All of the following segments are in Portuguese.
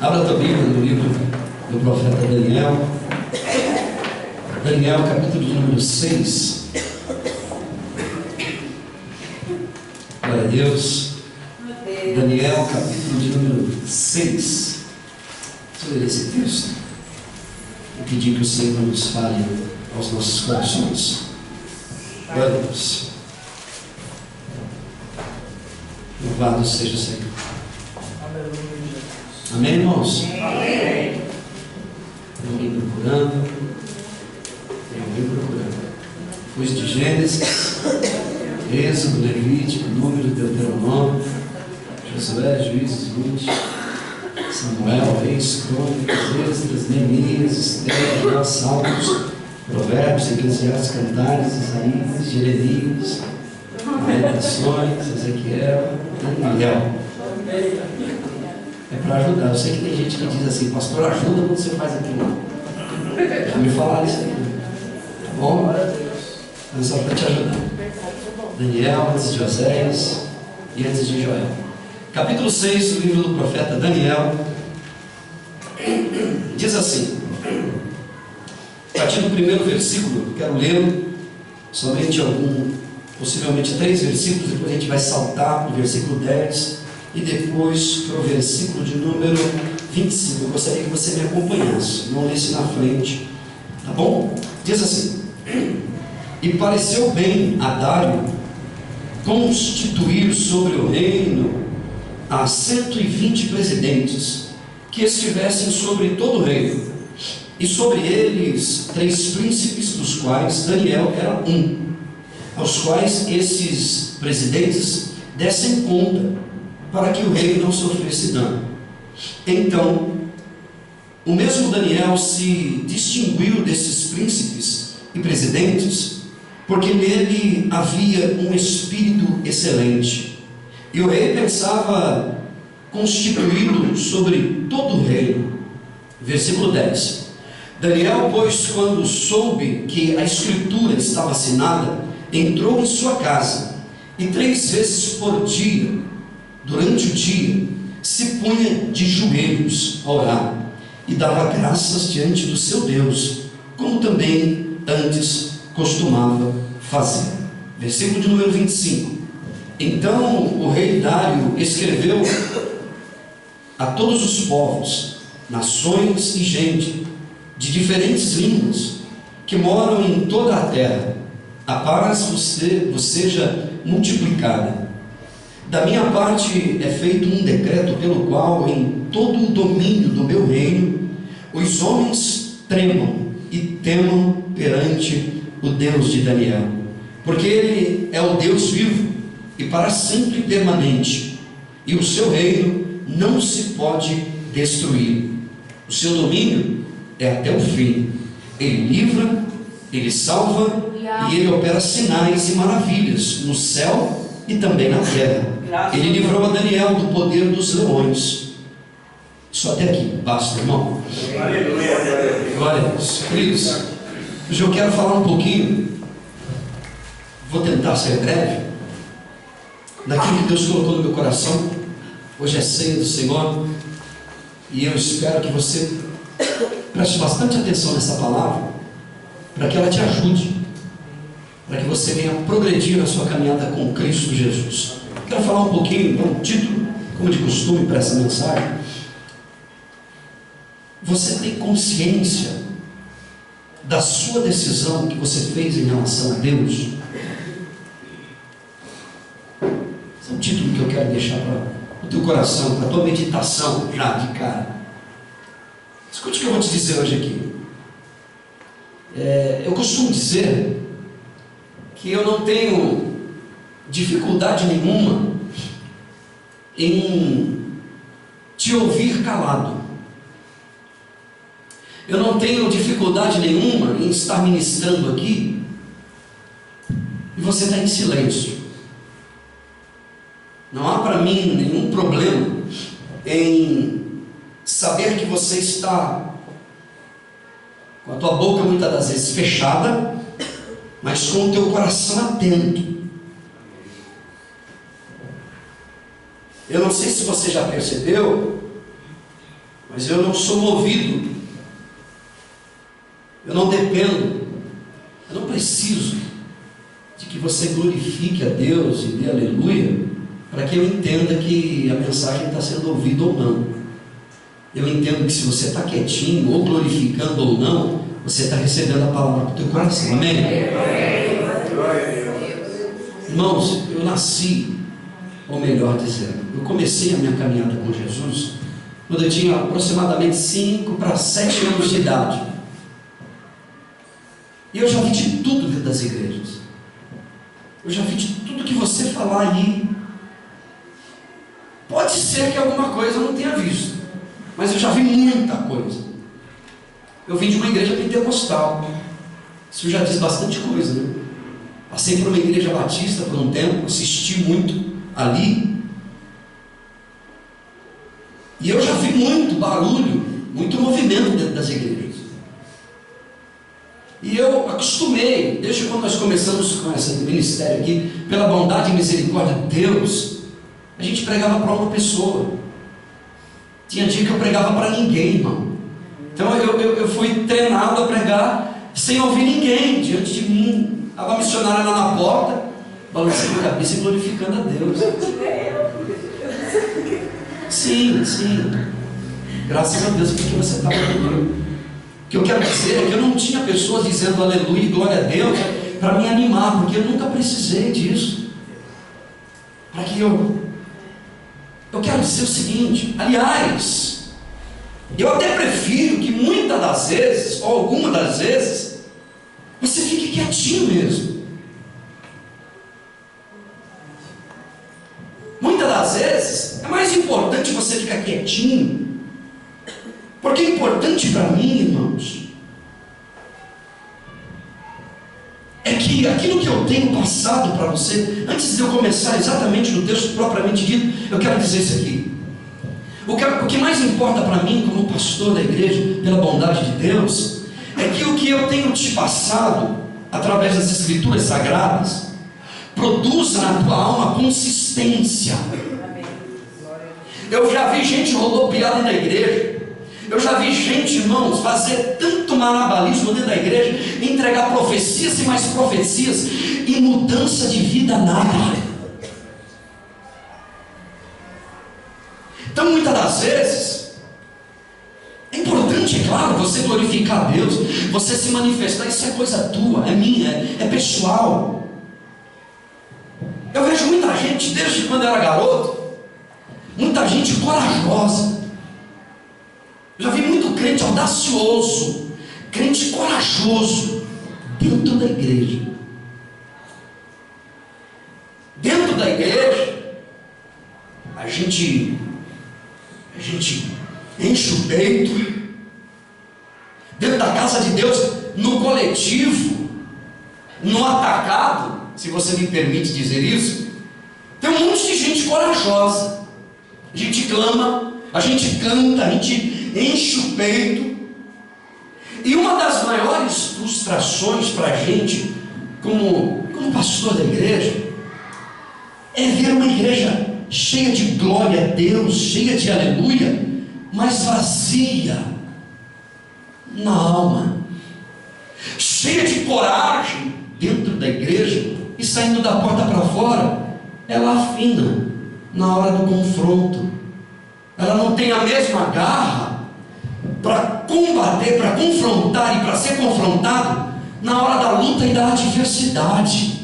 Abra a tua Bíblia no livro do profeta Daniel. Daniel, capítulo de número 6. Glória a Deus. Daniel, capítulo de número 6. Deixa eu ler esse texto e pedir que o Senhor nos fale aos nossos corações. Glória a Deus. Louvado seja o Senhor. Amém, irmãos? Amém. Tem alguém procurando? Tem alguém procurando? Coisa de Gênesis, Êxodo, Levítico, Número, Deuteronômio, Josué, Juízes, Ruth, Samuel, Reis, Crônicas, Esdras, Neemias, Esther, Salmos, Provérbios, Eclesiastes, Cantares, Isaías, Jeremias, Lamentações, Ezequiel, Daniel. É para ajudar. Eu sei que tem gente que diz assim: pastor, ajuda quando você faz aquilo. Já me falaram isso aí. Tá bom? Mas só para te ajudar. Daniel, antes de Oséias e antes de Joel. Capítulo 6 do livro do profeta Daniel diz assim, a partir do primeiro versículo, quero ler somente possivelmente 3 versículos, depois a gente vai saltar para o versículo 10 e depois para o versículo de número 25. Eu gostaria que você me acompanhasse, não lesse na frente, tá bom? Diz assim: e pareceu bem a Dário constituir sobre o reino a 120 presidentes que estivessem sobre todo o reino, e sobre eles 3 príncipes, dos quais Daniel era um, aos quais esses presidentes dessem conta, para que o rei não sofresse dano. Então, o mesmo Daniel se distinguiu desses príncipes e presidentes, porque nele havia um espírito excelente, e o rei pensava constituí-lo sobre todo o reino. Versículo 10. Daniel, pois, quando soube que a escritura estava assinada, entrou em sua casa, e 3 vezes por dia, durante o dia, se punha de joelhos a orar, e dava graças diante do seu Deus, como também antes costumava fazer. Versículo de número 25. Então o rei Dário escreveu a todos os povos, nações e gente de diferentes línguas que moram em toda a terra: a paz vos seja multiplicada. Da minha parte é feito um decreto pelo qual em todo o domínio do meu reino os homens tremam e temam perante o Deus de Daniel, porque ele é o Deus vivo e para sempre permanente, e o seu reino não se pode destruir. O seu domínio é até o fim. Ele livra, ele salva, e ele opera sinais e maravilhas no céu e também na terra. Ele livrou a Daniel do poder dos leões. Só até aqui, basta, irmão. Glória a Deus. Queridos, hoje eu quero falar um pouquinho, vou tentar ser breve, daquilo que Deus colocou no meu coração. Hoje é ceia do Senhor, e eu espero que você preste bastante atenção nessa palavra, para que ela te ajude, para que você venha progredir na sua caminhada com Cristo Jesus. Quero falar um pouquinho, dar um título, como de costume, para essa mensagem. Você tem consciência da sua decisão que você fez em relação a Deus? Esse é um título que eu quero deixar para o teu coração, para a tua meditação já de cara. Escute o que eu vou te dizer hoje aqui. Eu costumo dizer que eu não tenho dificuldade nenhuma em te ouvir calado. Eu não tenho dificuldade nenhuma em estar ministrando aqui e você está em silêncio. Não há para mim nenhum problema em saber que você está com a tua boca muitas das vezes fechada, mas com o teu coração atento. Eu não sei se você já percebeu, mas eu não sou movido, eu não dependo, eu não preciso de que você glorifique a Deus e dê aleluia para que eu entenda que a mensagem está sendo ouvida ou não. Eu entendo que se você está quietinho, ou glorificando ou não, você está recebendo a palavra para o teu coração. Amém? Irmãos, eu nasci, ou melhor dizendo, eu comecei a minha caminhada com Jesus quando eu tinha aproximadamente 5 para 7 anos de idade. E eu já vi de tudo dentro das igrejas. Eu já vi de tudo que você falar aí. Pode ser que alguma coisa eu não tenha visto, mas eu já vi muita coisa. Eu vim de uma igreja pentecostal. Isso já diz bastante coisa, né? Passei por uma igreja batista por um tempo, assisti muito ali. E eu já vi muito barulho, muito movimento dentro das igrejas. E eu acostumei, desde quando nós começamos com esse ministério aqui, pela bondade e misericórdia de Deus, a gente pregava para uma pessoa. Tinha dia que eu pregava para ninguém, irmão. Então eu fui treinado a pregar sem ouvir ninguém diante de mim. Estava a missionária lá na porta, balançando a cabeça e glorificando a Deus. Sim. Graças a Deus porque você estava comigo. O que eu quero dizer é que eu não tinha pessoas dizendo aleluia e glória a Deus para me animar, porque eu nunca precisei disso. Para que eu quero dizer o seguinte, aliás, eu até prefiro que muitas das vezes, ou algumas das vezes, você fique quietinho mesmo. Muitas das vezes é mais importante você ficar quietinho, porque é importante para mim, irmãos, é que aquilo que eu tenho passado para você, antes de eu começar exatamente no texto propriamente dito, eu quero dizer isso aqui. O que mais importa para mim, como pastor da igreja, pela bondade de Deus, é que o que eu tenho te passado, através das escrituras sagradas, produza na tua alma consistência. Eu já vi gente rodopiar dentro da igreja. Eu já vi gente, irmãos, fazer tanto malabarismo dentro da igreja, entregar profecias e mais profecias, e mudança de vida nada. Então, muitas das vezes, é importante, é claro, você glorificar a Deus, você se manifestar, isso é coisa tua, é minha, é pessoal. Eu vejo muita gente, desde quando eu era garoto, muita gente corajosa. Eu já vi muito crente audacioso, crente corajoso, dentro da igreja. Dentro da igreja, a gente enche o peito. Dentro da casa de Deus, no coletivo, no atacado, se você me permite dizer isso, tem um monte de gente corajosa. A gente clama, a gente canta, a gente enche o peito. E uma das maiores frustrações para a gente, como pastor da igreja, é ver uma igreja cheia de glória a Deus, cheia de aleluia, mas vazia na alma, cheia de coragem dentro da igreja e saindo da porta para fora, ela afina na hora do confronto. Ela não tem a mesma garra para combater, para confrontar e para ser confrontado na hora da luta e da adversidade.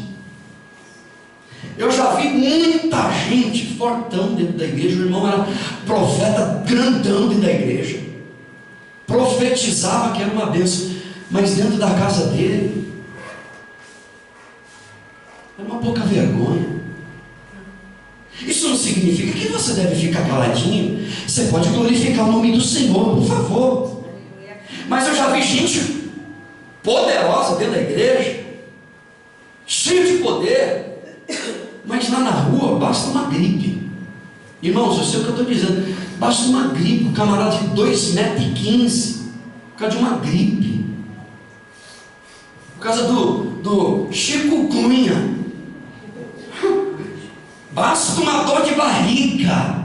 Eu já vi muita gente fortão dentro da igreja. O irmão era profeta grandão dentro da igreja, profetizava que era uma bênção, mas dentro da casa dele era uma pouca vergonha. Isso não significa que você deve ficar caladinho. Você pode glorificar o nome do Senhor, por favor. Mas eu já vi gente poderosa dentro da igreja, cheia de poder, mas lá na rua basta uma gripe. Irmãos, eu sei o que eu estou dizendo. Basta uma gripe, um camarada de 2,15 metros, por causa de uma gripe, por causa do chikungunya. Basta uma dor de barriga,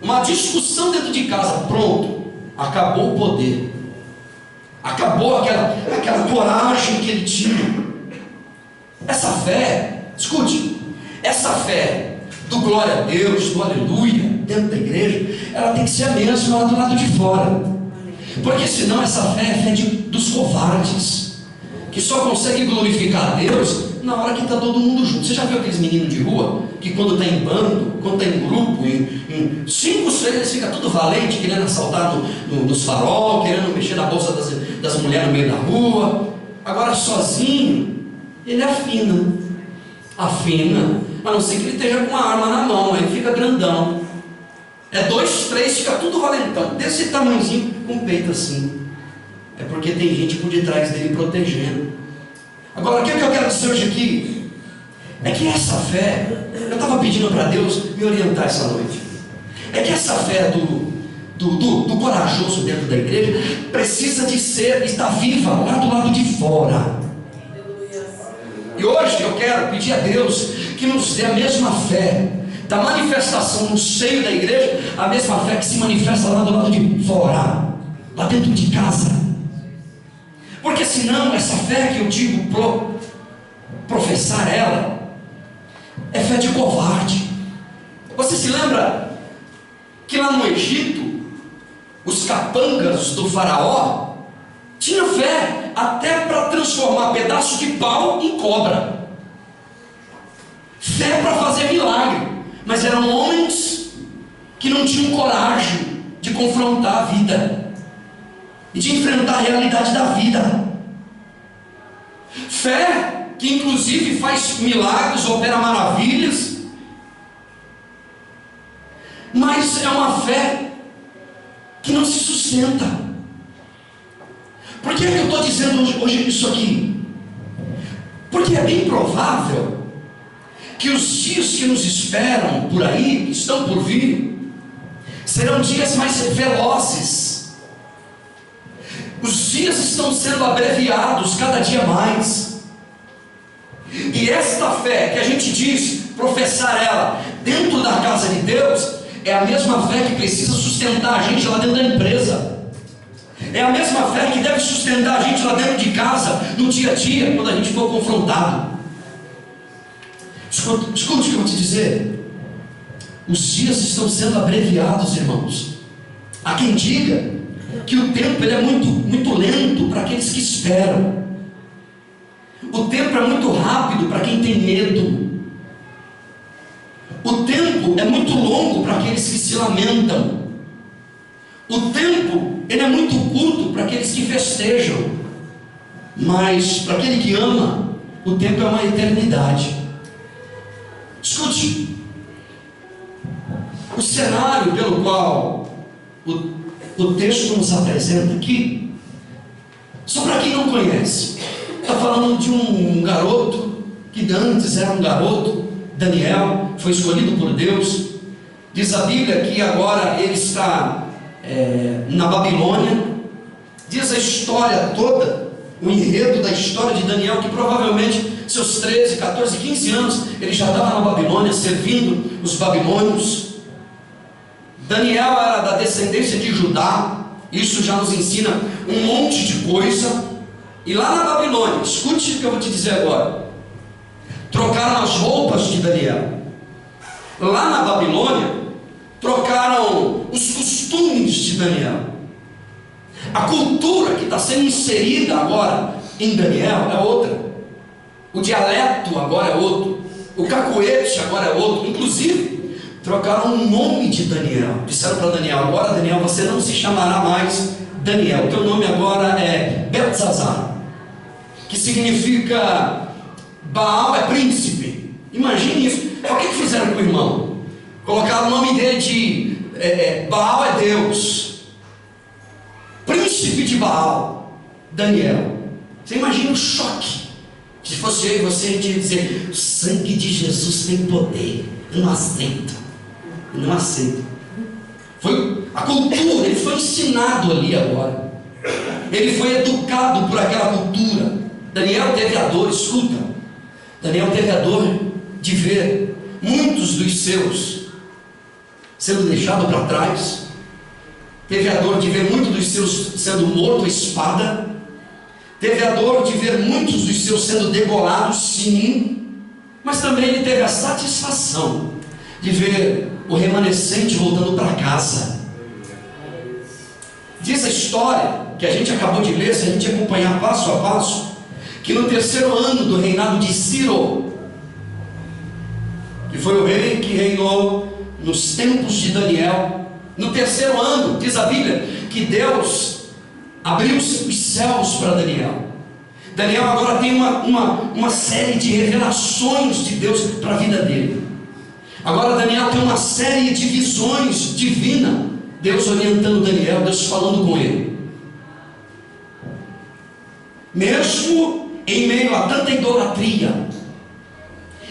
uma discussão dentro de casa, pronto, acabou o poder, acabou aquela coragem que ele tinha. Essa fé, escute, essa fé do glória a Deus, do aleluia, dentro da igreja, ela tem que ser a mesma lá do lado de fora, porque senão essa fé é fé dos covardes, que só consegue glorificar a Deus na hora que está todo mundo junto. Você já viu aqueles meninos de rua, que quando está em bando, quando está em grupo, em 5, 6, eles ficam tudo valente, querendo assaltar nos farol, querendo mexer na bolsa das mulheres no meio da rua. Agora sozinho, ele afina, a não ser que ele esteja com uma arma na mão, aí ele fica grandão. É 2, 3, fica tudo valentão, desse tamanhozinho, com o peito assim. É porque tem gente por detrás dele protegendo. Agora, o que eu quero dizer hoje aqui é que essa fé, eu estava pedindo para Deus me orientar essa noite, é que essa fé do corajoso dentro da igreja precisa de estar viva lá do lado de fora. E hoje eu quero pedir a Deus que nos dê a mesma fé da manifestação no seio da igreja, a mesma fé que se manifesta lá do lado de fora, lá dentro de casa. Porque senão essa fé que eu digo professar ela é fé de covarde. Você se lembra que lá no Egito os capangas do faraó tinham fé até para transformar pedaço de pau em cobra, fé para fazer milagre, mas eram homens que não tinham coragem de confrontar a vida e de enfrentar a realidade da vida. Fé que inclusive faz milagres, opera maravilhas, mas é uma fé que não se sustenta. Por que eu estou dizendo hoje isso aqui? Porque é bem provável que os dias que nos esperam por aí, que estão por vir, serão dias mais velozes. Os dias estão sendo abreviados cada dia mais. E esta fé que a gente diz professar ela dentro da casa de Deus é a mesma fé que precisa sustentar a gente lá dentro da empresa. É a mesma fé que deve sustentar a gente lá dentro de casa, no dia a dia, quando a gente for confrontado. Escute o que eu vou te dizer. Os dias estão sendo abreviados, irmãos. Há quem diga que o tempo ele é muito lento para aqueles que esperam. O tempo é muito rápido para quem tem medo. O tempo é muito longo para aqueles que se lamentam. O tempo ele é muito curto para aqueles que festejam. Mas para aquele que ama, o tempo é uma eternidade. Escute, o cenário pelo qual o texto nos apresenta aqui, só para quem não conhece, está falando de um garoto, que antes era um garoto, Daniel, foi escolhido por Deus. Diz a Bíblia que agora ele está na Babilônia. Diz a história toda, o enredo da história de Daniel, que provavelmente seus 13, 14, 15 anos, ele já estava na Babilônia, servindo os babilônios. Daniel era da descendência de Judá, isso já nos ensina um monte de coisa. E lá na Babilônia, escute o que eu vou te dizer agora, trocaram as roupas de Daniel. Lá na Babilônia, trocaram os costumes de Daniel. A cultura que está sendo inserida agora em Daniel é outra. O dialeto agora é outro. O cacuete agora é outro. Inclusive, trocaram o nome de Daniel. Disseram para Daniel: agora, Daniel, você não se chamará mais Daniel. O teu nome agora é Beltzazar, que significa Baal é príncipe. Imagine isso. O que fizeram com o irmão? Colocaram o nome dele de Baal é Deus, príncipe de Baal, Daniel. Você imagina o choque. Se fosse eu e você, a gente ia dizer: o sangue de Jesus tem poder. Eu não aceito. Eu não aceito. Foi a cultura, ele foi ensinado ali agora. Ele foi educado por aquela cultura. Daniel teve a dor, escuta. Daniel teve a dor de ver muitos dos seus sendo deixados para trás. teve a dor de ver muitos dos seus sendo morto à espada, teve a dor de ver muitos dos seus sendo degolados, sim, mas também ele teve a satisfação de ver o remanescente voltando para casa. Diz a história que a gente acabou de ler, se a gente acompanhar passo a passo, que no 3º ano do reinado de Ciro, que foi o rei que reinou nos tempos de Daniel, no 3º ano, diz a Bíblia, que Deus abriu os céus para Daniel. Daniel agora tem uma série de revelações de Deus para a vida dele. Agora Daniel tem uma série de visões divinas, Deus orientando Daniel, Deus falando com ele. Mesmo em meio a tanta idolatria,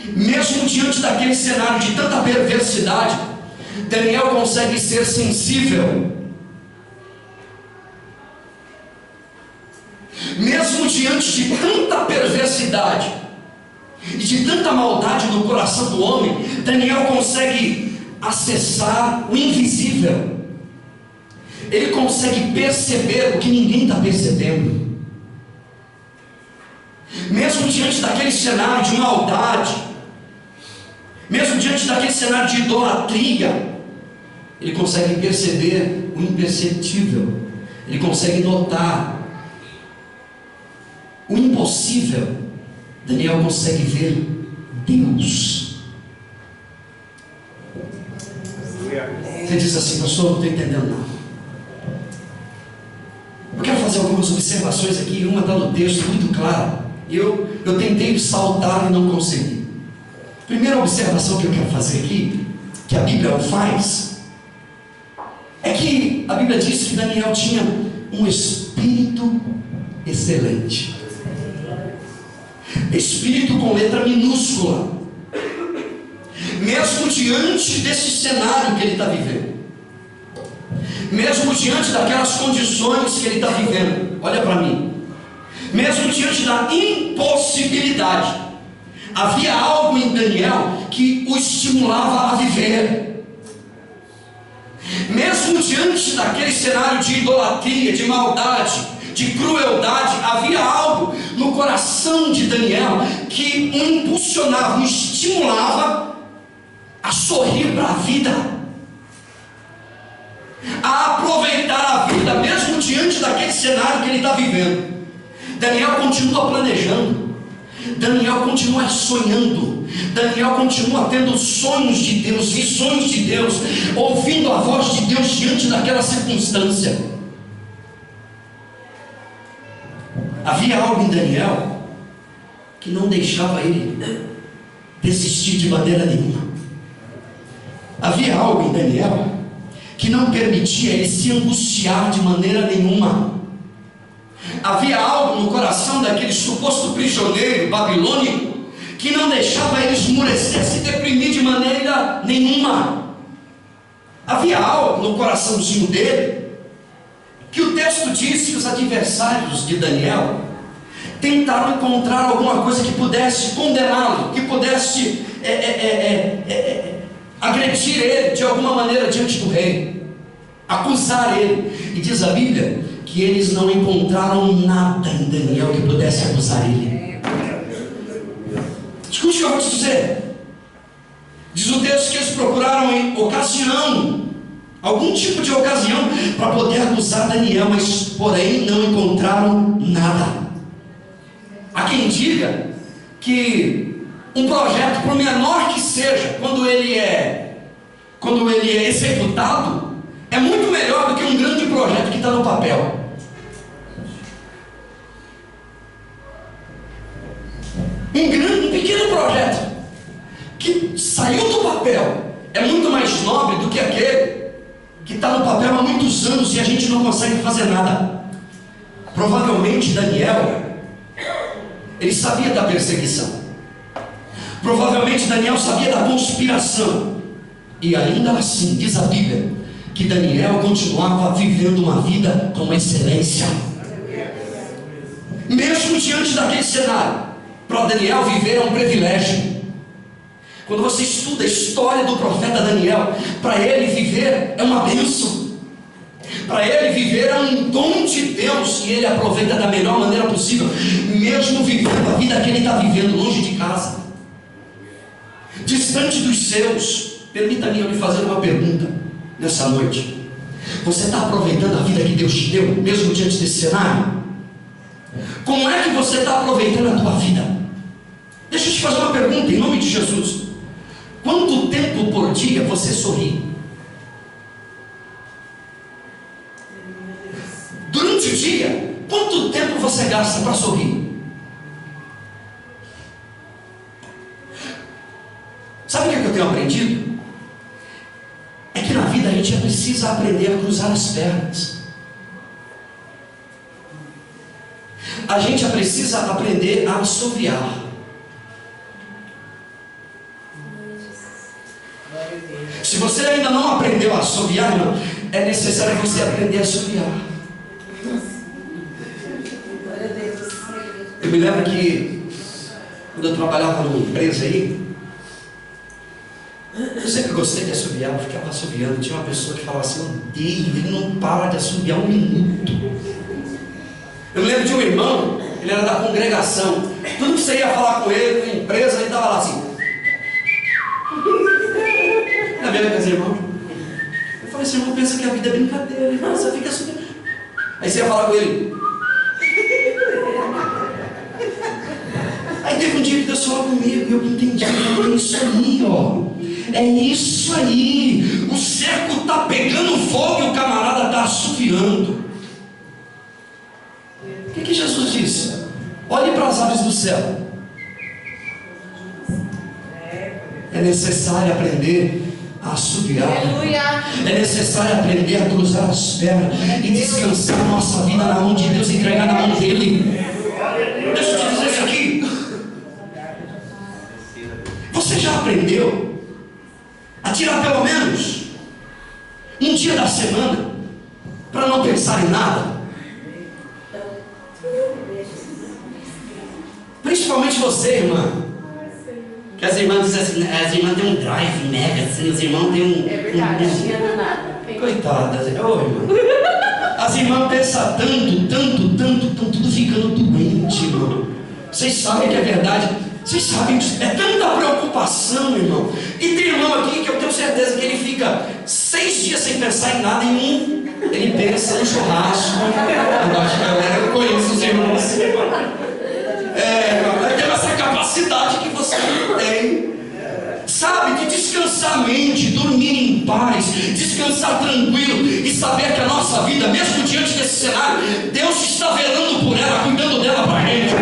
mesmo diante daquele cenário de tanta perversidade, Daniel consegue ser sensível. Mesmo diante de tanta perversidade e de tanta maldade no coração do homem, Daniel consegue acessar o invisível. Ele consegue perceber o que ninguém está percebendo. Mesmo diante daquele cenário de maldade, mesmo diante daquele cenário de idolatria, ele consegue perceber o imperceptível. Ele consegue notar o impossível. Daniel consegue ver Deus. Você diz assim: pastor, não estou entendendo nada. Eu quero fazer algumas observações aqui. Uma está no texto muito clara. Eu tentei saltar e não consegui. Primeira observação que eu quero fazer aqui, que a Bíblia faz, é que a Bíblia diz que Daniel tinha um espírito excelente. Espírito com letra minúscula. Mesmo diante desse cenário que ele está vivendo, mesmo diante daquelas condições que ele está vivendo, olha para mim, mesmo diante da impossibilidade, havia algo em Daniel que o estimulava a viver. Mesmo diante daquele cenário de idolatria, de maldade, de crueldade, havia algo no coração de Daniel que o impulsionava, o estimulava a sorrir para a vida, a aproveitar a vida, mesmo diante daquele cenário que ele está vivendo. Daniel continua planejando, Daniel continua sonhando, Daniel continua tendo sonhos de Deus, visões de Deus, ouvindo a voz de Deus diante daquela circunstância. Havia algo em Daniel que não deixava ele desistir de maneira nenhuma. Havia algo em Daniel que não permitia ele se angustiar de maneira nenhuma. Havia algo no coração daquele suposto prisioneiro babilônico que não deixava ele esmurecer, se deprimir de maneira nenhuma. Havia algo no coraçãozinho dele que o texto diz que os adversários de Daniel tentaram encontrar alguma coisa que pudesse condená-lo, que pudesse agredir ele de alguma maneira diante do rei, acusar ele. E diz a Bíblia que eles não encontraram nada em Daniel que pudesse acusar ele. Escute o que eu vou te dizer. Diz o texto que eles procuraram em ocasião, algum tipo de ocasião, para poder acusar Daniel, mas porém não encontraram nada. Há quem diga que um projeto, por menor que seja, quando ele é executado, é muito melhor do que um grande projeto que está no papel. Um pequeno projeto que saiu do papel é muito mais nobre do que aquele que está no papel há muitos anos e a gente não consegue fazer nada. Provavelmente Daniel, ele sabia da perseguição. Provavelmente Daniel sabia da conspiração. E ainda assim, diz a Bíblia, que Daniel continuava vivendo uma vida com excelência. Mesmo diante daquele cenário, para Daniel viver é um privilégio. Quando você estuda a história do profeta Daniel, para ele viver é uma bênção. Para ele, viver é um dom de Deus e ele aproveita da melhor maneira possível, mesmo vivendo a vida que ele está vivendo longe de casa, distante dos seus. Permita-me eu lhe fazer uma pergunta nessa noite. Você está aproveitando a vida que Deus te deu, mesmo diante desse cenário? Como é que você está aproveitando a tua vida? Deixa eu te fazer uma pergunta em nome de Jesus. Quanto tempo por dia você sorri? Durante o dia, quanto tempo você gasta para sorrir? Sabe o que eu tenho aprendido? É que na vida a gente precisa aprender a cruzar as pernas. A gente precisa aprender a assoviar. Se você ainda não aprendeu a assoviar, irmão, é necessário você aprender a assoviar. Eu me lembro que quando eu trabalhava numa empresa aí, eu sempre gostei de assoviar, eu ficava assoviando. Tinha uma pessoa que falava assim: odeio, ele não para de assoviar um minuto. Eu me lembro de um irmão, ele era da congregação. Tudo que você ia falar com ele na empresa, ele estava lá assim. Na minha casa, irmão. Eu falei: esse irmão pensa que a vida é brincadeira, irmão, você fica assoviando. Aí você ia falar com ele. Aí teve um dia que Deus falou comigo e eu entendi: é isso aí, ó. É isso aí. O cerco está pegando fogo e o camarada está assoviando. O que Jesus disse? Olhe para as aves do céu. É necessário aprender a assoviar. É necessário aprender a cruzar as pernas e descansar nossa vida na mão de Deus e entregar na mão dele. Deixa eu te dizer isso aqui. Você já aprendeu a tirar pelo menos um dia da semana para não pensar em nada? Principalmente você, irmã, que as irmãs dizem assim, as irmãs têm um drive mega, assim, os irmãos têm um... É verdade, não nada. Coitadas, ô irmã. As irmãs pensam tanto, tudo ficando doente, irmão. Vocês sabem que é verdade. Vocês sabem, é tanta preocupação, irmão. E tem irmão aqui que eu tenho certeza que ele fica 6 dias sem pensar em nada, em um ele pensa no churrasco. Eu acho que a galera, eu conheço os irmãos. Tem essa capacidade que você tem, sabe, de descansar a mente, dormir em paz, descansar tranquilo e saber que a nossa vida, mesmo diante desse cenário, Deus está velando por ela, cuidando dela para a gente.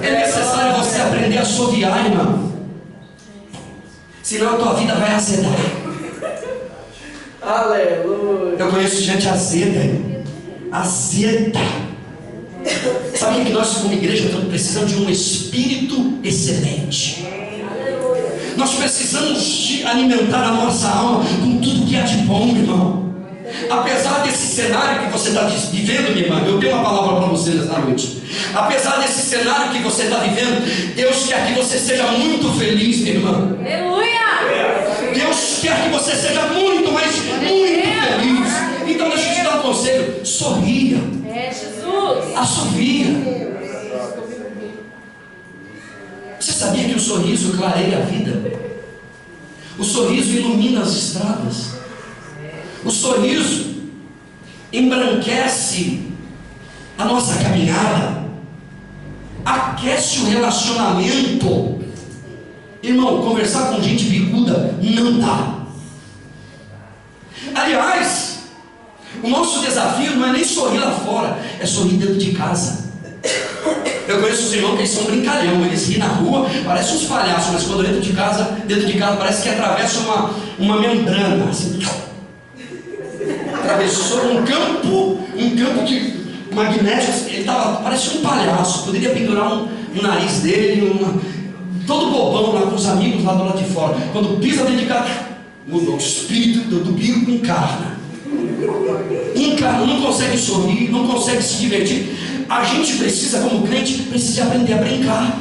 É necessário você aprender a assoviar, irmão, senão a tua vida vai azedar. Aleluia. Eu conheço gente azeda. Sabe o que nós como igreja precisamos de um espírito excelente. Nós precisamos de alimentar a nossa alma com tudo que há de bom, irmão. Apesar desse cenário que você está vivendo, minha irmã, eu tenho uma palavra para você nesta noite. Apesar desse cenário que você está vivendo, Deus quer que você seja muito feliz, minha irmã. Aleluia! Deus quer que você seja muito, mas muito feliz. Então deixa eu te dar um conselho: sorria. É Jesus. Assovia. Você sabia que o sorriso clareia a vida? O sorriso ilumina as estradas. O sorriso embranquece a nossa caminhada, aquece o relacionamento. Irmão, conversar com gente bicuda não dá. Aliás, o nosso desafio não é nem sorrir lá fora, é sorrir dentro de casa. Eu conheço os irmãos que eles são brincalhão, eles riem na rua, parecem uns palhaços, mas quando dentro de casa parece que atravessa uma membrana, assim, atravessou um campo de magnético, ele parece um palhaço, poderia pendurar um nariz dele, todo bobão lá com os amigos lá do lado de fora. Quando pisa dentro de casa, o espírito do bico encarna, não consegue sorrir, não consegue se divertir. A gente precisa, como crente, precisa aprender a brincar.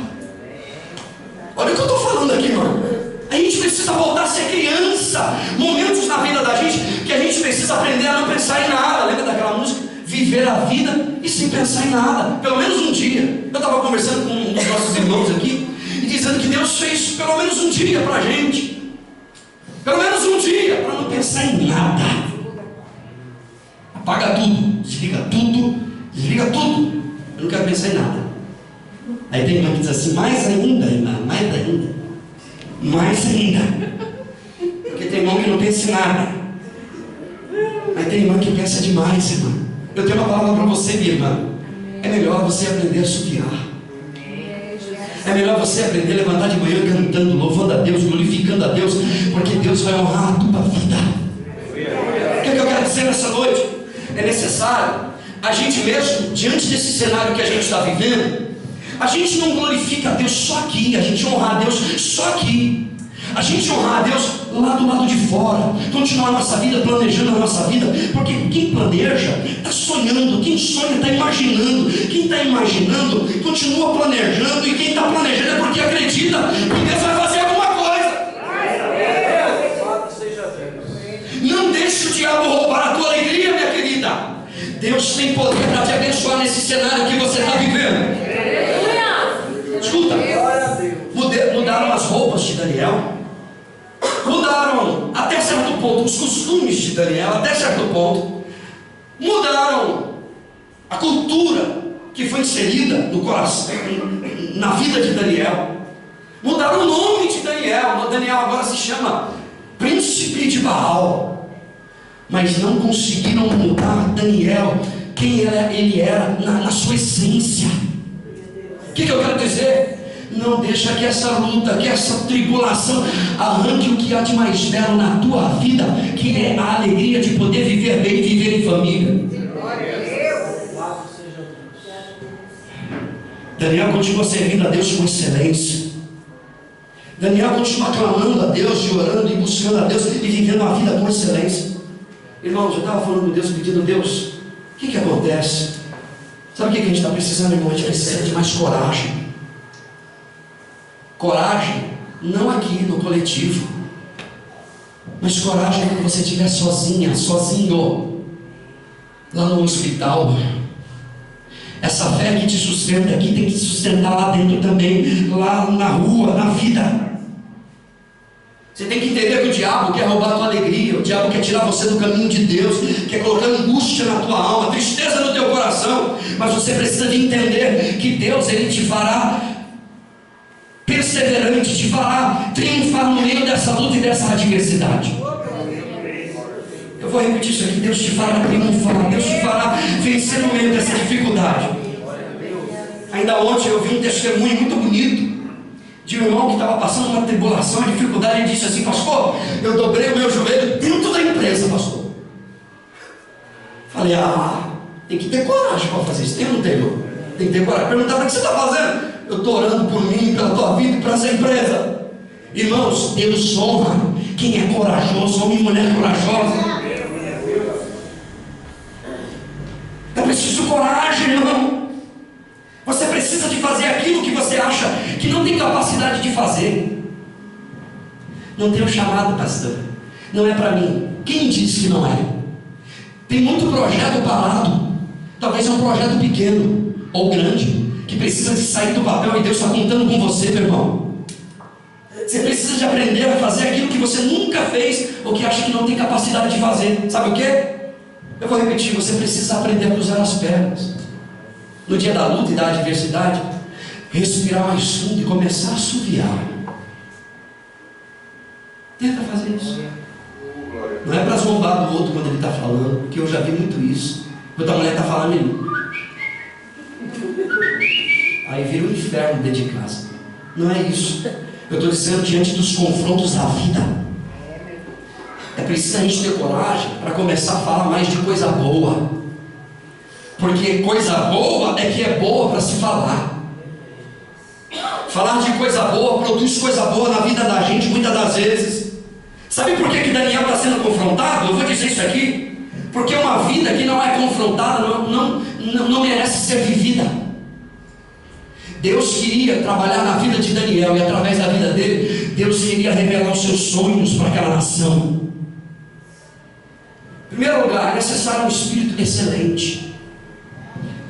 Olha o que eu estou falando aqui, irmão. A gente precisa voltar a ser criança. Momentos na vida da gente que a gente precisa precisa aprender a não pensar em nada. Lembra daquela música? Viver a vida e sem pensar em nada, pelo menos um dia. Eu estava conversando com um dos nossos irmãos aqui e dizendo que Deus fez pelo menos um dia para a gente, pelo menos um dia para não pensar em nada. Apaga tudo, desliga tudo, desliga tudo. Eu não quero pensar em nada. Aí tem irmã que diz assim: mais ainda, irmã, mais ainda, mais ainda. Porque tem irmão que não pensa em nada. Mas tem irmã que pensa demais, irmã. Eu tenho uma palavra para você, minha irmã. É melhor você aprender a subiar. É melhor você aprender a levantar de manhã cantando, louvando a Deus, glorificando a Deus, porque Deus vai honrar a tua vida. O que eu quero dizer nessa noite? É necessário a gente mesmo, diante desse cenário que a gente está vivendo, a gente não glorifica a Deus só aqui, a gente honra a Deus só aqui. A gente honrar a Deus lá do lado de fora, continuar a nossa vida, planejando a nossa vida, porque quem planeja está sonhando, quem sonha está imaginando, quem está imaginando continua planejando, e quem está planejando é porque acredita que Deus vai fazer alguma coisa. Não deixe o diabo roubar a tua alegria, minha querida. Deus tem poder para te abençoar nesse cenário que você está vivendo. Escuta, mudaram as roupas de Daniel, mudaram até certo ponto os costumes de Daniel, até certo ponto, mudaram a cultura que foi inserida no coração, na vida de Daniel, mudaram o nome de Daniel. Daniel agora se chama Príncipe de Baal, mas não conseguiram mudar Daniel, quem ele era na sua essência. O que eu quero dizer? Não deixa que essa luta, que essa tribulação arranque o que há de mais belo na tua vida, que é a alegria de poder viver bem, viver em família. Daniel continua servindo a Deus com excelência. Daniel continua clamando a Deus, e orando e buscando a Deus, e vivendo a vida com excelência. Irmãos, eu estava falando com Deus, pedindo: Deus, o que acontece? Sabe o que a gente está precisando, irmão? A gente precisa de mais coragem. Coragem, não aqui no coletivo, mas coragem quando você estiver sozinha, sozinho, lá no hospital. Essa fé que te sustenta aqui tem que te sustentar lá dentro também, lá na rua, na vida. Você tem que entender que o diabo quer roubar a tua alegria, o diabo quer tirar você do caminho de Deus, quer colocar angústia na tua alma, tristeza no teu coração, mas você precisa de entender que Deus, Ele te fará perseverante, te fará triunfar no meio dessa luta e dessa adversidade. Eu vou repetir isso aqui: Deus te fará triunfar, Deus te fará vencer no meio dessa dificuldade. Ainda ontem eu vi um testemunho muito bonito de um irmão que estava passando uma tribulação, uma dificuldade, e disse assim: pastor, eu dobrei o meu joelho dentro da empresa, pastor. Falei: tem que ter coragem para fazer isso. Tem ou não tem? Tem que ter coragem. Perguntaram: o que você está fazendo? Eu estou orando por mim, pela tua vida e para essa empresa. Irmãos, Deus honra quem é corajoso, homem e mulher corajosa. É preciso coragem, irmão. Você precisa de fazer aquilo que você acha que não tem capacidade de fazer. Não tenho chamado, pastor, não é para mim. Quem disse que não é? Tem muito projeto parado. Talvez é um projeto pequeno ou grande, que precisa de sair do papel, e Deus está contando com você, meu irmão. Você precisa de aprender a fazer aquilo que você nunca fez, ou que acha que não tem capacidade de fazer. Sabe o que? Eu vou repetir: você precisa aprender a cruzar as pernas. No dia da luta e da adversidade, respirar mais fundo e começar a assoviar. Tenta fazer isso. Não é para zombar do outro quando ele está falando, porque eu já vi muito isso. Quando a mulher está falando, aí vira um inferno dentro de casa. Não é isso. Eu estou dizendo, diante dos confrontos da vida, é preciso a gente ter coragem para começar a falar mais de coisa boa. Porque coisa boa é que é boa para se falar. Falar de coisa boa produz coisa boa na vida da gente muitas das vezes. Sabe por que Daniel está sendo confrontado? Eu vou dizer isso aqui: porque uma vida que não é confrontada não merece ser vivida. Deus queria trabalhar na vida de Daniel, e através da vida dele, Deus queria revelar os seus sonhos para aquela nação. Em primeiro lugar, é necessário um espírito excelente.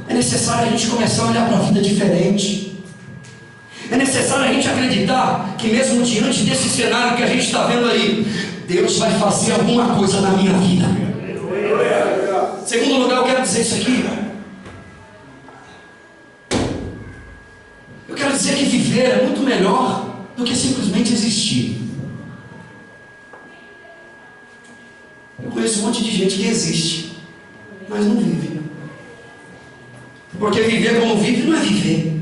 É necessário a gente começar a olhar para a vida diferente. É necessário a gente acreditar que mesmo diante desse cenário que a gente está vendo aí, Deus vai fazer alguma coisa na minha vida. Em segundo lugar, eu quero dizer isso aqui. Eu quero dizer que viver é muito melhor do que simplesmente existir. Eu conheço um monte de gente que existe, mas não vive. Porque viver como vive não é viver.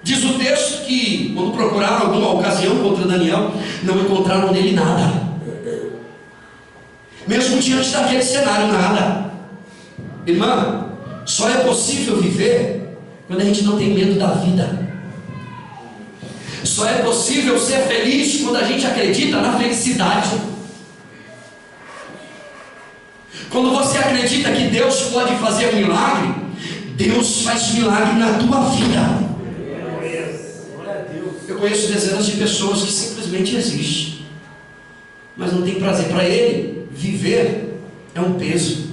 Diz o texto que, quando procuraram alguma ocasião contra Daniel, não encontraram nele nada. Mesmo diante daquele cenário, nada. Irmã, só é possível viver quando a gente não tem medo da vida. Só é possível ser feliz quando a gente acredita na felicidade. Quando você acredita que Deus pode fazer um milagre, Deus faz milagre na tua vida. Eu conheço dezenas de pessoas que simplesmente existem, mas não tem prazer. Para ele, viver é um peso.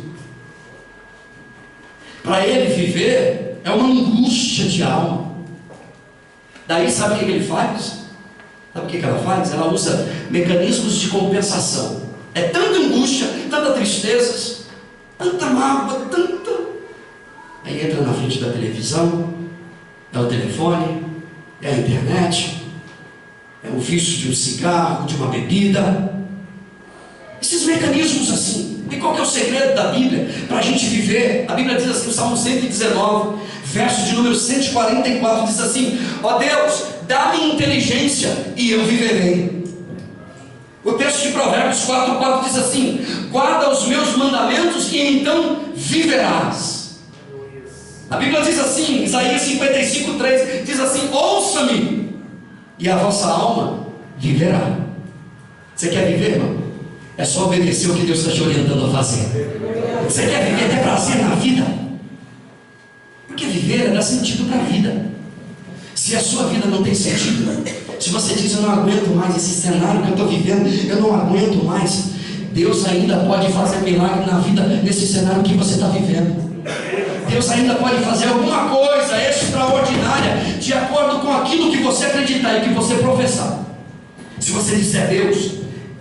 Para ele, viver é uma angústia de alma. Daí, sabe o que ele faz? Sabe o que ela faz? Ela usa mecanismos de compensação. É tanta angústia, tanta tristeza, tanta mágoa, tanta... Aí entra na frente da televisão, é o telefone, é a internet, é o vício de um cigarro, de uma bebida. Esses mecanismos assim. E qual que é o segredo da Bíblia para a gente viver? A Bíblia diz assim, no Salmo 119, verso de número 144, diz assim: ó Deus, dá-me inteligência e eu viverei. O texto de Provérbios 4,4 diz assim: guarda os meus mandamentos e então viverás. A Bíblia diz assim, Isaías 55,3 diz assim: ouça-me e a vossa alma viverá. Você quer viver, irmão? É só obedecer o que Deus está te orientando a fazer. Você quer viver, ter prazer na vida? Porque viver dá sentido para a vida. Se a sua vida não tem sentido, se você diz: eu não aguento mais esse cenário que eu estou vivendo, eu não aguento mais, Deus ainda pode fazer milagre na vida nesse cenário que você está vivendo. Deus ainda pode fazer alguma coisa extraordinária de acordo com aquilo que você acreditar e que você professar. Se você disser: Deus,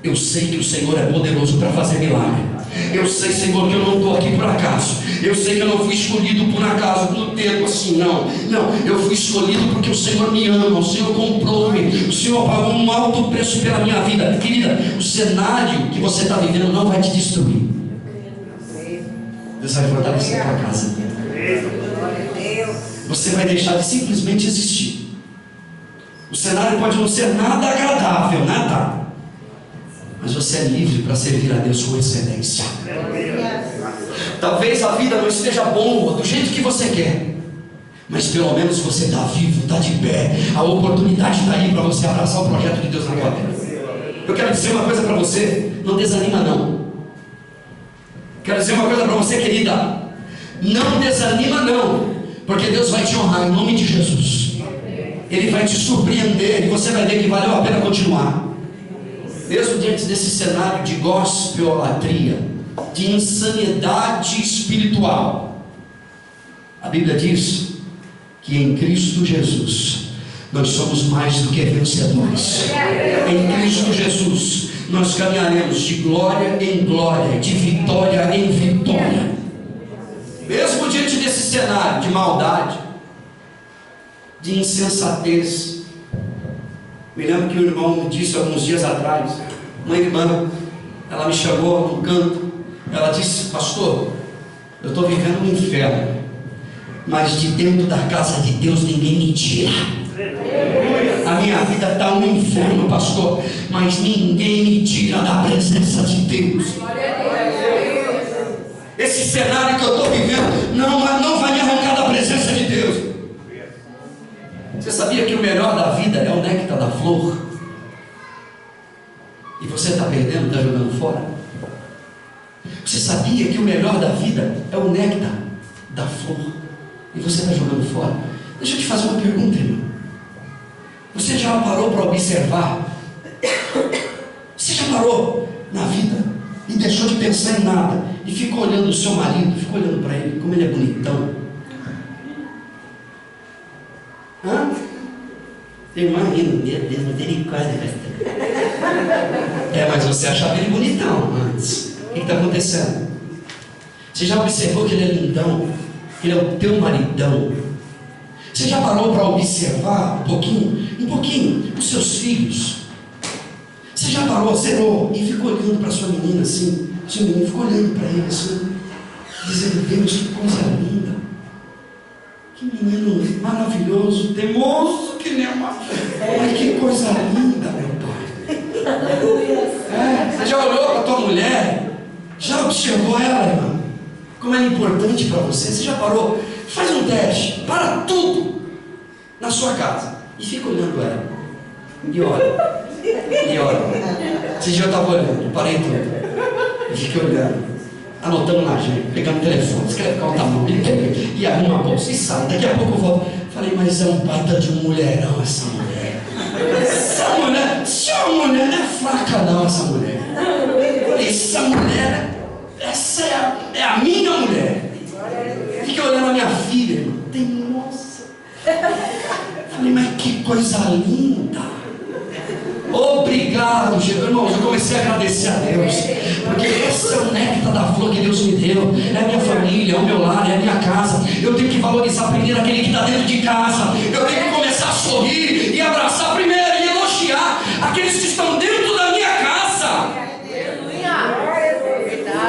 eu sei que o Senhor é poderoso para fazer milagre. Eu sei, Senhor, que eu não estou aqui por acaso. Eu sei que eu não fui escolhido por acaso, no dedo assim, não. Eu fui escolhido porque o Senhor me ama, o Senhor comprou-me, o Senhor pagou um alto preço pela minha vida. Querida, o cenário que você está vivendo não vai te destruir. Deus vai fortalecer a tua casa. Você vai deixar de simplesmente existir. O cenário pode não ser nada agradável, nada, mas você é livre para servir a Deus com excelência. Talvez a vida não esteja boa do jeito que você quer, mas pelo menos você está vivo, está de pé. A oportunidade está aí para você abraçar o projeto de Deus na tua vida. Eu quero dizer uma coisa para você: não desanima não. Quero dizer uma coisa para você, querida: não desanima não, porque Deus vai te honrar em nome de Jesus. Ele vai te surpreender e você vai ver que valeu a pena continuar. Mesmo diante desse cenário de gospelolatria, de insanidade espiritual, a Bíblia diz que em Cristo Jesus nós somos mais do que vencedores. Em Cristo Jesus nós caminharemos de glória em glória, de vitória em vitória. Mesmo diante desse cenário de maldade, de insensatez. Me lembro que o irmão me disse alguns dias atrás, uma irmã, ela me chamou num canto, ela disse: pastor, eu estou vivendo um inferno, mas de dentro da casa de Deus ninguém me tira. A minha vida está um inferno, pastor, mas ninguém me tira da presença de Deus. Esse cenário que eu estou vivendo não vai me arrancar da presença de Deus. Você sabia que o melhor da vida é o néctar da flor? E você está perdendo, está jogando fora? Você sabia que o melhor da vida é o néctar da flor? E você está jogando fora? Deixa eu te fazer uma pergunta, irmão. Você já parou para observar? Você já parou na vida e deixou de pensar em nada, e ficou olhando o seu marido, ficou olhando para ele, como ele é bonitão. Hã? Irmã rindo, meu Deus, misericórdia, pastor. Mas você achava ele bonitão antes. O que está acontecendo? Você já observou que ele é lindão? Que ele é o teu maridão? Você já parou para observar um pouquinho, os seus filhos? Você já parou, zerou e ficou olhando para sua menina assim? Seu menino ficou olhando para ele assim, dizendo: Deus, que coisa linda. Que menino maravilhoso, teimoso que nem uma... Ai, que coisa linda, meu pai. Você já olhou para a tua mulher? Já observou ela, irmão? Como ela é importante para você? Você já parou? Faz um teste, para tudo na sua casa e fica olhando ela. E olha. Esse dia eu estava olhando, parei tudo. E fiquei olhando, anotando na agenda, pegando o telefone, escreve qual tá mão, e arruma a bolsa e sai. Daqui a pouco eu volto. Falei, mas é um baita de um mulherão essa mulher. Essa mulher não é fraca não, essa mulher. Essa mulher, essa é a minha mulher. Fiquei olhando a minha filha, irmão. Nossa. Falei, mas que coisa linda. Obrigado, Jesus. Irmãos, eu comecei a agradecer a Deus, porque esse é o néctar da flor que Deus me deu. É a minha família, é o meu lar, é a minha casa. Eu tenho que valorizar primeiro aquele que está dentro de casa. Eu tenho que começar a sorrir e abraçar primeiro e elogiar aqueles que estão dentro da minha casa.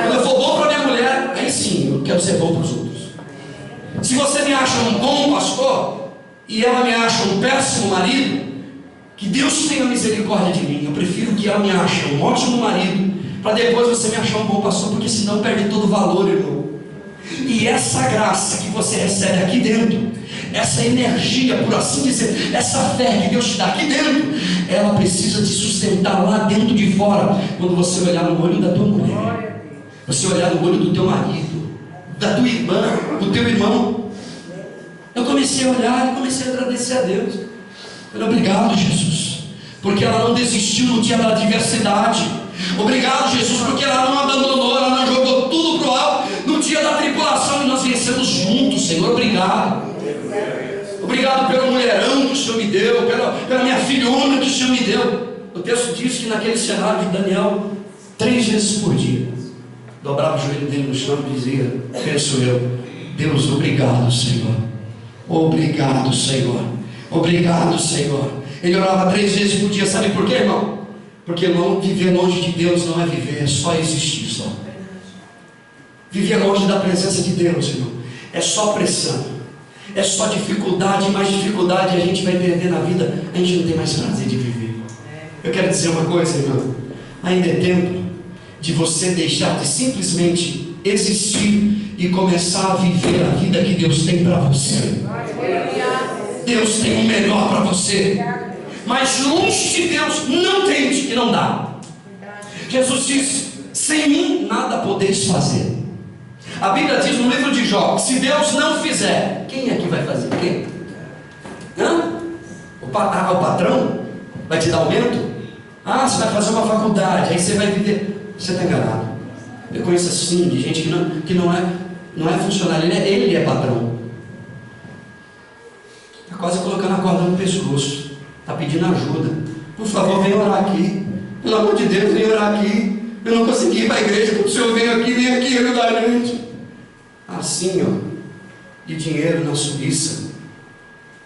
Quando eu for bom para minha mulher, aí sim, eu quero ser bom para os outros. Se você me acha um bom pastor e ela me acha um péssimo marido, que Deus tenha misericórdia de mim. Eu prefiro que ela me ache um ótimo marido, para depois você me achar um bom pastor, porque senão perde todo o valor, irmão. E essa graça que você recebe aqui dentro, essa energia, por assim dizer, essa fé que Deus te dá aqui dentro, ela precisa te sustentar lá dentro de fora. Quando você olhar no olho da tua mulher, você olhar no olho do teu marido, da tua irmã, do teu irmão. Eu comecei a olhar e comecei a agradecer a Deus. Obrigado, Jesus, porque ela não desistiu no dia da adversidade. Obrigado, Jesus, porque ela não abandonou, ela não jogou tudo para o alto no dia da tribulação, e nós vencemos juntos, Senhor. Obrigado. Obrigado pelo mulherão que o Senhor me deu, pela minha filhona que o Senhor me deu. O texto diz que naquele cenário de Daniel, 3 vezes por dia, dobrava o joelho dele no chão e dizia, penso eu: Deus, obrigado, Senhor. Obrigado, Senhor. Obrigado, Senhor. Ele orava 3 vezes por dia. Sabe por quê, irmão? Porque viver longe de Deus não é viver, é só existir só. Viver longe da presença de Deus, irmão, é só pressão, é só dificuldade, mais dificuldade, a gente vai perder na vida, a gente não tem mais prazer de viver. Eu quero dizer uma coisa, irmão, ainda é tempo de você deixar de simplesmente existir e começar a viver a vida que Deus tem para você. Deus tem o melhor para você, mas longe de Deus não tente e não dá. Jesus disse: sem mim nada podeis fazer. A Bíblia diz no livro de Jó: se Deus não fizer, quem é que vai fazer? Quem? O patrão vai te dar aumento? Você vai fazer uma faculdade, aí você vai viver. Você está enganado. Eu conheço assim de gente que não é funcionário, ele é patrão. Está quase colocando a corda no pescoço, está pedindo ajuda. Por favor, vem orar aqui. Pelo amor de Deus, vem orar aqui. Eu não consegui ir para a igreja, o Senhor vem aqui ajudar a gente. Assim, de dinheiro na Suíça,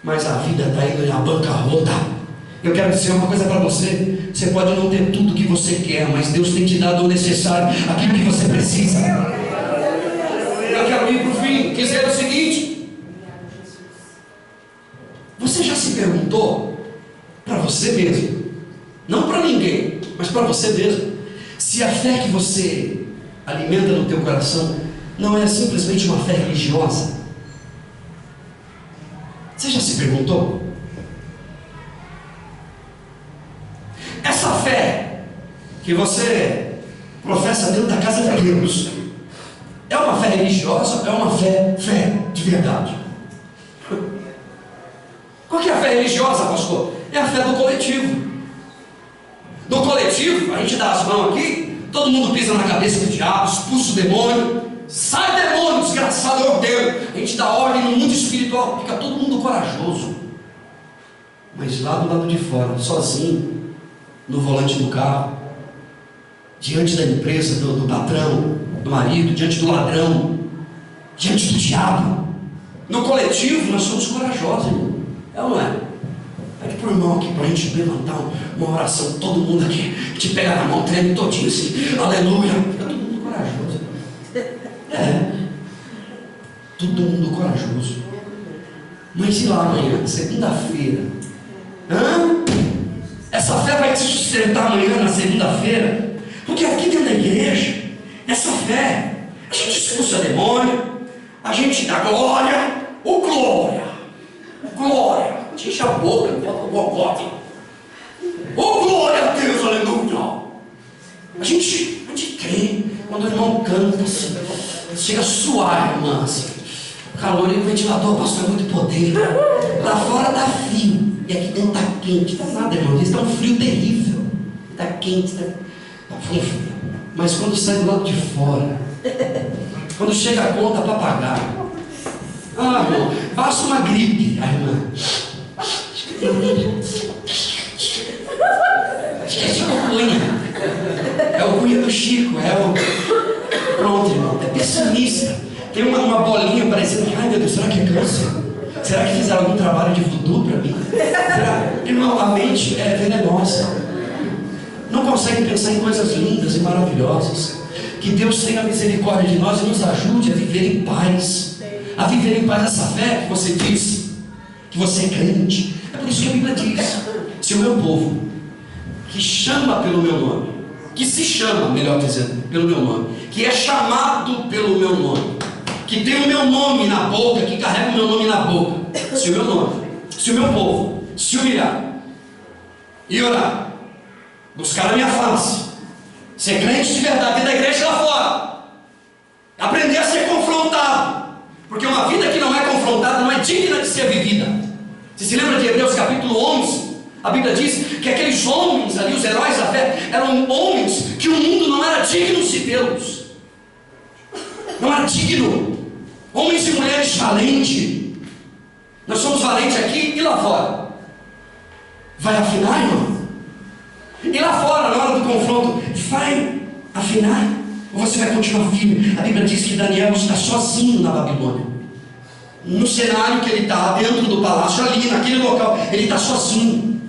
mas a vida está indo na bancarrota. Eu quero dizer uma coisa para você: você pode não ter tudo que você quer, mas Deus tem te dado o necessário, aquilo que você precisa. Eu quero ir para o fim, dizer o seguinte: você já se perguntou para você mesmo, não para ninguém, mas para você mesmo, se a fé que você alimenta no teu coração não é simplesmente uma fé religiosa? Você já se perguntou? Essa fé que você professa dentro da casa de Deus é uma fé religiosa ou é uma fé de verdade? Qual que é a fé religiosa, pastor? É a fé do coletivo. Do coletivo, a gente dá as mãos aqui, todo mundo pisa na cabeça do diabo, expulsa o demônio, sai demônio, desgraçado, eu ordeno. A gente dá ordem no mundo espiritual, fica todo mundo corajoso. Mas lá do lado de fora, sozinho, no volante do carro, diante da empresa, do patrão, do marido, diante do ladrão, diante do diabo, no coletivo, nós somos corajosos, irmão. É ou não é? Pede para o irmão aqui para a gente levantar uma oração, todo mundo aqui, que te pega na mão, treme todinho assim, aleluia. Fica todo mundo corajoso. Todo mundo corajoso. Mas e lá amanhã, segunda-feira? Essa fé vai te sustentar amanhã, na segunda-feira? Porque aqui dentro da igreja, essa fé, a gente expulsa demônio, a gente dá glória, glória, enche a boca, bota o bocote, glória a Deus, aleluia. A gente crê, quando o irmão canta assim, chega a suar, irmã, assim, calor e o ventilador, pastor, é muito poder, lá fora está frio, e aqui dentro está quente, não está nada, irmão, está um frio terrível, está quente, está frio, mas quando sai do lado de fora, quando chega a conta para pagar, irmão, basta uma gripe, irmã, esquece o cunha, é o cunha do Chico, pronto, irmão, é pessimista, tem uma bolinha parecendo, ai meu Deus, será que é câncer? Será que fizeram algum trabalho de voodoo para mim? Será? Irmão, a mente é venenosa, não consegue pensar em coisas lindas e maravilhosas. Que Deus tenha misericórdia de nós e nos ajude a viver em paz. A viver em paz essa fé que você disse, que você é crente. É por isso que a Bíblia diz: se o meu povo, que chama pelo meu nome, que se chama, melhor dizendo, pelo meu nome, que é chamado pelo meu nome, que tem o meu nome na boca, que carrega o meu nome na boca, se o meu nome, se o meu povo se humilhar e orar, buscar a minha face, ser crente de verdade, da igreja lá fora, aprender a ser confrontado, porque uma vida que não é confrontada não é digna de ser vivida. Você se lembra de Hebreus capítulo 11? A Bíblia diz que aqueles homens ali, os heróis da fé, eram homens que o mundo não era digno de tê-los, não era digno, homens e mulheres valentes. Nós somos valentes aqui e lá fora. Vai afinar, irmão? E lá fora, na hora do confronto, vai afinar? Ou você vai continuar firme? A Bíblia diz que Daniel está sozinho na Babilônia. No cenário que ele está, dentro do palácio, ali, naquele local, ele está sozinho.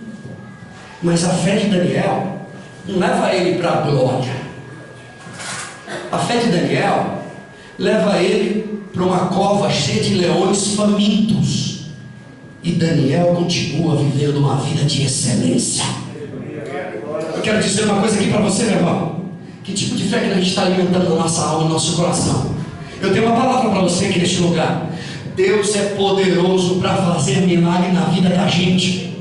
Mas a fé de Daniel não leva ele para a glória. A fé de Daniel leva ele para uma cova cheia de leões famintos. E Daniel continua vivendo uma vida de excelência. Eu quero dizer uma coisa aqui para você, meu irmão. Que tipo de fé que a gente está alimentando na nossa alma, no nosso coração? Eu tenho uma palavra para você aqui neste lugar. Deus é poderoso para fazer milagre na vida da gente.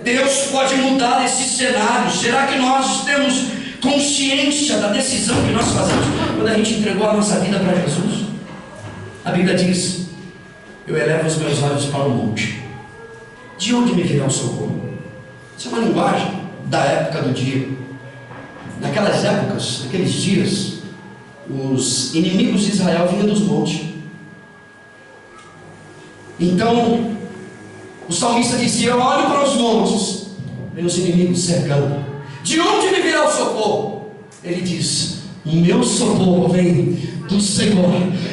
Deus pode mudar esses cenários. Será que nós temos consciência da decisão que nós fazemos quando a gente entregou a nossa vida para Jesus? A Bíblia diz: eu elevo os meus olhos para o monte. De onde me virá o socorro? Isso é uma linguagem da época do dia. Naquelas épocas, naqueles dias, os inimigos de Israel vinham dos montes. Então, o salmista dizia: eu olho para os montes, meus inimigos cercando. De onde me virá o socorro? Ele diz: o meu socorro vem do Senhor,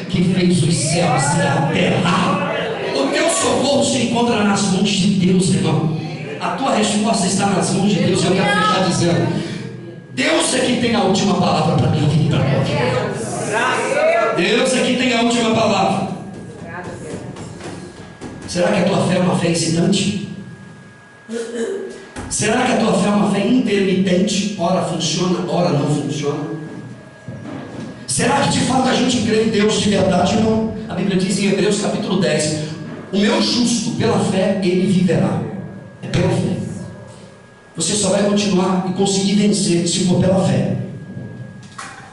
que fez os céus e a terra. O teu socorro se encontra nas mãos de Deus, irmão. A tua resposta está nas mãos de Deus. Eu quero fechar dizendo: Deus é quem tem a última palavra para minha vida e para a tua vida. Deus é quem tem a última palavra. Será que a tua fé é uma fé incitante? Será que a tua fé é uma fé intermitente? Ora funciona, ora não funciona. Será que de fato a gente crê em Deus de verdade ou não? A Bíblia diz em Hebreus capítulo 10: o meu justo pela fé ele viverá. É pela fé. Você só vai continuar e conseguir vencer se for pela fé.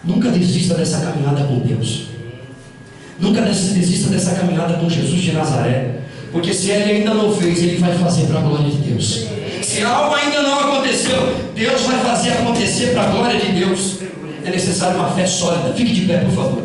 Nunca desista dessa caminhada com Deus. Nunca desista dessa caminhada com Jesus de Nazaré. Porque se ele ainda não fez, ele vai fazer para a glória de Deus. Se Se algo ainda não aconteceu, Deus vai fazer acontecer para a glória de Deus. É necessário uma fé sólida. Fique de pé, por favor.